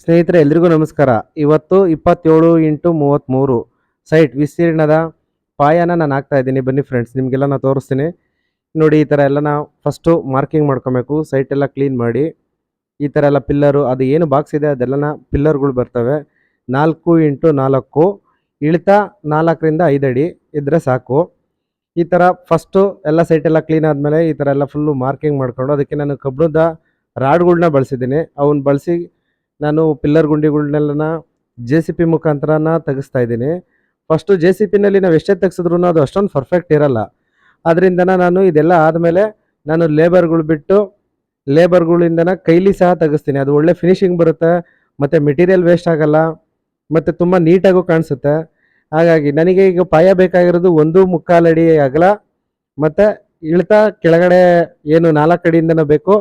ಸ್ನೇಹಿತರೆ ಎಲ್ರಿಗೂ ನಮಸ್ಕಾರ. ಇವತ್ತು 27x33 ಸೈಟ್ ವಿಸ್ತೀರ್ಣದ ಪಾಯನ ನಾನು ಹಾಕ್ತಾ ಇದ್ದೀನಿ. ಬನ್ನಿ ಫ್ರೆಂಡ್ಸ್, ನಿಮಗೆಲ್ಲ ನಾನು ತೋರಿಸ್ತೀನಿ. ನೋಡಿ, ಈ ಥರ ಎಲ್ಲ ನಾವು ಫಸ್ಟು ಮಾರ್ಕಿಂಗ್ ಮಾಡ್ಕೊಬೇಕು. ಸೈಟ್ ಎಲ್ಲ ಕ್ಲೀನ್ ಮಾಡಿ ಈ ಥರ ಎಲ್ಲ ಪಿಲ್ಲರು ಅದು ಏನು ಬಾಕ್ಸ್ ಇದೆ ಅದೆಲ್ಲ ಪಿಲ್ಲರ್ಗಳು ಬರ್ತವೆ. 4x4 ಇಳಿತ 4ರಿಂದ 5 ಅಡಿ ಇದ್ದರೆ ಸಾಕು. ಈ ಥರ ಫಸ್ಟು ಎಲ್ಲ ಸೈಟೆಲ್ಲ ಕ್ಲೀನ್ ಆದಮೇಲೆ ಈ ಥರ ಎಲ್ಲ ಫುಲ್ಲು ಮಾರ್ಕಿಂಗ್ ಮಾಡಿಕೊಂಡು ಅದಕ್ಕೆ ನಾನು ಕಬ್ಬಿಣದ ರಾಡ್ಗಳನ್ನ ಬಳಸಿದ್ದೀನಿ. ಅವನ್ನ ಬಳಸಿ ನಾನು ಪಿಲ್ಲರ್ ಗುಂಡಿಗಳನ್ನೆಲ್ಲ JCB ಮುಖಾಂತರನ ತೆಗಿಸ್ತಾ ಇದ್ದೀನಿ. ಫಸ್ಟು JCBನಲ್ಲಿ ನಾವು ಎಷ್ಟೇ ತೆಗೆಸಿದ್ರು ಅದು ಅಷ್ಟೊಂದು ಪರ್ಫೆಕ್ಟ್ ಇರಲ್ಲ. ಅದರಿಂದ ನಾನು ಇದೆಲ್ಲ ಆದಮೇಲೆ ನಾನು ಲೇಬರ್ಗಳಿಂದನ ಕೈಲಿ ಸಹ ತೆಗಿಸ್ತೀನಿ. ಅದು ಒಳ್ಳೆ ಫಿನಿಶಿಂಗ್ ಬರುತ್ತೆ, ಮತ್ತು ಮೆಟೀರಿಯಲ್ ವೇಸ್ಟ್ ಆಗಲ್ಲ, ಮತ್ತು ತುಂಬ ನೀಟಾಗೂ ಕಾಣಿಸುತ್ತೆ. ಹಾಗಾಗಿ ನನಗೆ ಈಗ ಪಾಯ ಬೇಕಾಗಿರೋದು 1.25 ಅಡಿ ಅಗಲ, ಮತ್ತು ಇಳಿತ ಕೆಳಗಡೆ ಏನು 4 ಅಡಿಯಿಂದನೂ ಬೇಕು,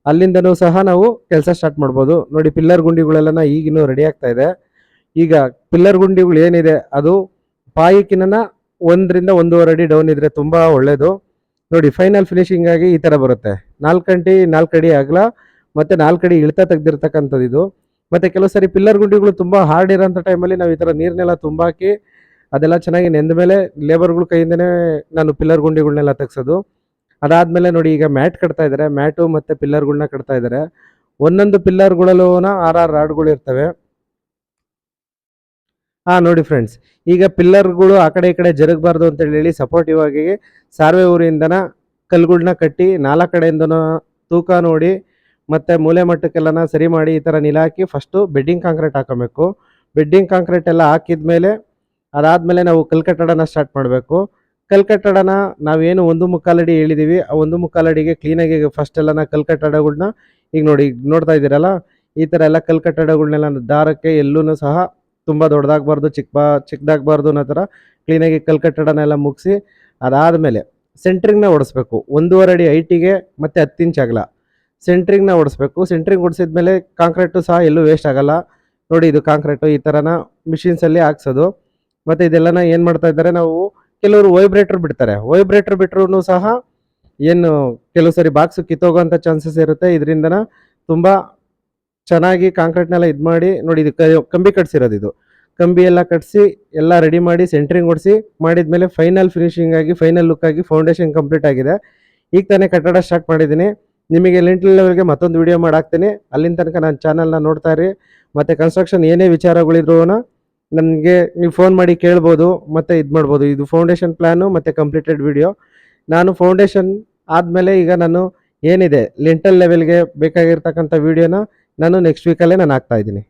ಅಲ್ಲಿಂದನೂ ಸಹ ನಾವು ಕೆಲಸ ಸ್ಟಾರ್ಟ್ ಮಾಡ್ಬೋದು. ನೋಡಿ, ಪಿಲ್ಲರ್ ಗುಂಡಿಗಳೆಲ್ಲ ಈಗಿನ್ನೂ ರೆಡಿ ಆಗ್ತಾ ಇದೆ. ಈಗ ಪಿಲ್ಲರ್ ಗುಂಡಿಗಳು ಏನಿದೆ ಅದು ಪಾಯಕ್ಕಿನ್ನ 1ರಿಂದ 1.5 ಅಡಿ ಡೌನ್ ಇದ್ರೆ ತುಂಬ ಒಳ್ಳೆಯದು. ನೋಡಿ, ಫೈನಲ್ ಫಿನಿಶಿಂಗ್ ಆಗಿ ಈ ಥರ ಬರುತ್ತೆ. 4 ಅಡಿ ಅಗಲ ಮತ್ತು 4 ಅಡಿ ಇಳಿತ ತೆಗೆದಿರ್ತಕ್ಕಂಥದ್ದು ಇದು. ಮತ್ತು ಕೆಲವು ಸರಿ ಪಿಲ್ಲರ್ ಗುಂಡಿಗಳು ತುಂಬ ಹಾರ್ಡ್ ಇರೋಂಥ ಟೈಮಲ್ಲಿ ನಾವು ಈ ಥರ ನೀರನ್ನೆಲ್ಲ ತುಂಬಾಕಿ ಅದೆಲ್ಲ ಚೆನ್ನಾಗಿ ನೆಂದ ಮೇಲೆ ಲೇಬರ್ಗಳ ಕೈಯಿಂದನೇ ನಾನು ಪಿಲ್ಲರ್ ಗುಂಡಿಗಳನ್ನೆಲ್ಲ ತೆಗ್ಸೋದು. ಅದಾದಮೇಲೆ ನೋಡಿ, ಈಗ ಮ್ಯಾಟ್ ಕಟ್ತಾ ಇದ್ದಾರೆ. ಮ್ಯಾಟು ಮತ್ತು ಪಿಲ್ಲರ್ಗಳನ್ನ ಕಟ್ತಾ ಇದ್ದಾರೆ. ಒಂದೊಂದು ಪಿಲ್ಲರ್ಗಳಲ್ಲೂ 6 ರಾಡ್ಗಳು ಇರ್ತವೆ. ನೋಡಿ ಫ್ರೆಂಡ್ಸ್, ಈಗ ಪಿಲ್ಲರ್ಗಳು ಆ ಕಡೆ ಈ ಕಡೆ ಜರುಗಬಾರ್ದು ಅಂತೇಳಿ ಹೇಳಿ ಸಪೋರ್ಟಿವ್ ಆಗಿ ಸಾರ್ವೆ ಊರಿಂದನ ಕಲ್ಲುಗಳನ್ನ ಕಟ್ಟಿ 4 ಕಡೆಯಿಂದನೂ ತೂಕ ನೋಡಿ ಮತ್ತು ಮೂಲೆ ಮಟ್ಟಕ್ಕೆಲ್ಲ ಸರಿ ಮಾಡಿ ಈ ಥರ ನಿಲಾಕಿ ಫಸ್ಟು ಬೆಡ್ಡಿಂಗ್ ಕಾಂಕ್ರೀಟ್ ಹಾಕೋಬೇಕು. ಬೆಡ್ಡಿಂಗ್ ಕಾಂಕ್ರೀಟ್ ಎಲ್ಲ ಹಾಕಿದ್ಮೇಲೆ ಅದಾದಮೇಲೆ ನಾವು ಕಲ್ಲು ಕಟ್ಟಡನ ಸ್ಟಾರ್ಟ್ ಮಾಡಬೇಕು. ಕಲ್ಲು ಕಟ್ಟಡನ ನಾವೇನು 1.25 ಅಡಿ ಹೇಳಿದ್ದೀವಿ, ಆ 1.25 ಅಡಿಗೆ ಕ್ಲೀನಾಗಿ ಫಸ್ಟ್ ಎಲ್ಲ ಕಲ್ಲು ಕಟ್ಟಡಗಳನ್ನ ಈಗ ನೋಡ್ತಾ ಇದ್ದೀರಲ್ಲ, ಈ ಥರ ಎಲ್ಲ ಕಲ್ಲು ಕಟ್ಟಡಗಳನ್ನೆಲ್ಲ ದಾರಕ್ಕೆ ಎಲ್ಲೂ ಸಹ ತುಂಬ ದೊಡ್ಡದಾಗಬಾರ್ದು, ಚಿಕ್ಕದಾಗಬಾರ್ದು ಅನ್ನೋ ಥರ ಕ್ಲೀನಾಗಿ ಕಲ್ಲು ಕಟ್ಟಡನ ಎಲ್ಲ ಮುಗಿಸಿ ಅದಾದಮೇಲೆ ಸೆಂಟ್ರಿಂಗ್ನ ಓಡಿಸ್ಬೇಕು. 1.5 ಅಡಿ ಹೈಟಿಗೆ ಮತ್ತು 10 ಇಂಚ್ ಅಗಲ ಸೆಂಟ್ರಿಂಗ್ನ ಓಡಿಸ್ಬೇಕು. ಸೆಂಟ್ರಿಂಗ್ ಓಡಿಸಿದ್ಮೇಲೆ ಕಾಂಕ್ರೀಟು ಸಹ ಎಲ್ಲೂ ವೇಸ್ಟ್ ಆಗಲ್ಲ. ನೋಡಿ, ಇದು ಕಾಂಕ್ರೀಟು ಈ ಥರನ ಮಿಷಿನ್ಸಲ್ಲಿ ಹಾಕ್ಸೋದು. ಮತ್ತು ಇದೆಲ್ಲನ ಏನು ಮಾಡ್ತಾ ಇದ್ದಾರೆ, ನಾವು ಕೆಲವರು ವೈಬ್ರೇಟರ್ ಬಿಡ್ತಾರೆ. ವೈಬ್ರೇಟರ್ ಬಿಟ್ಟರು ಸಹ ಏನು ಕೆಲವು ಸರಿ ಬಾಕ್ಸು ಕಿತ್ತೋಗೋಂಥ ಚಾನ್ಸಸ್ ಇರುತ್ತೆ. ಇದರಿಂದನ ತುಂಬ ಚೆನ್ನಾಗಿ ಕಾಂಕ್ರೀಟ್ನೆಲ್ಲ ಇದು ಮಾಡಿ ನೋಡಿ, ಇದು ಕಂಬಿ ಕಟ್ಸಿರೋದು. ಇದು ಕಂಬಿ ಎಲ್ಲ ಕಟ್ಟಿಸಿ ಎಲ್ಲ ರೆಡಿ ಮಾಡಿ ಸೆಂಟ್ರಿಂಗ್ ಓಡಿಸಿ ಮಾಡಿದ್ಮೇಲೆ ಫೈನಲ್ ಫಿನಿಶಿಂಗ್ ಆಗಿ ಫೈನಲ್ ಲುಕ್ ಆಗಿ ಫೌಂಡೇಶನ್ ಕಂಪ್ಲೀಟ್ ಆಗಿದೆ. ಈಗ ತಾನೇ ಕಟ್ಟಡ ಸ್ಟಾರ್ಟ್ ಮಾಡಿದ್ದೀನಿ. ನಿಮಗೆ ಲಿಂಟಲ್ ಲೆವೆಲ್ಗೆ ಮತ್ತೊಂದು ವೀಡಿಯೋ ಮಾಡಾಕ್ತೀನಿ. ಅಲ್ಲಿನ ತನಕ ನನ್ನ ಚಾನಲ್ನ ನೋಡ್ತಾ ಇರಿ. ಮತ್ತು ಕನ್ಸ್ಟ್ರಕ್ಷನ್ ಏನೇ ವಿಚಾರಗಳಿದ್ರೂ ನನಗೆ ನೀವು ಫೋನ್ ಮಾಡಿ ಕೇಳ್ಬೋದು ಮತ್ತು ಇದು ಮಾಡ್ಬೋದು. ಇದು ಫೌಂಡೇಶನ್ ಪ್ಲ್ಯಾನು ಮತ್ತು ಕಂಪ್ಲೀಟೆಡ್ ವಿಡಿಯೋ. ನಾನು ಫೌಂಡೇಶನ್ ಆದಮೇಲೆ ಈಗ ನಾನು ಏನಿದೆ ಲಿಂಟಲ್ ಲೆವೆಲ್ಗೆ ಬೇಕಾಗಿರ್ತಕ್ಕಂಥ ವೀಡಿಯೋನ ನಾನು ನೆಕ್ಸ್ಟ್ ವೀಕಲ್ಲೇ ನಾನು ಹಾಕ್ತಾಯಿದ್ದೀನಿ.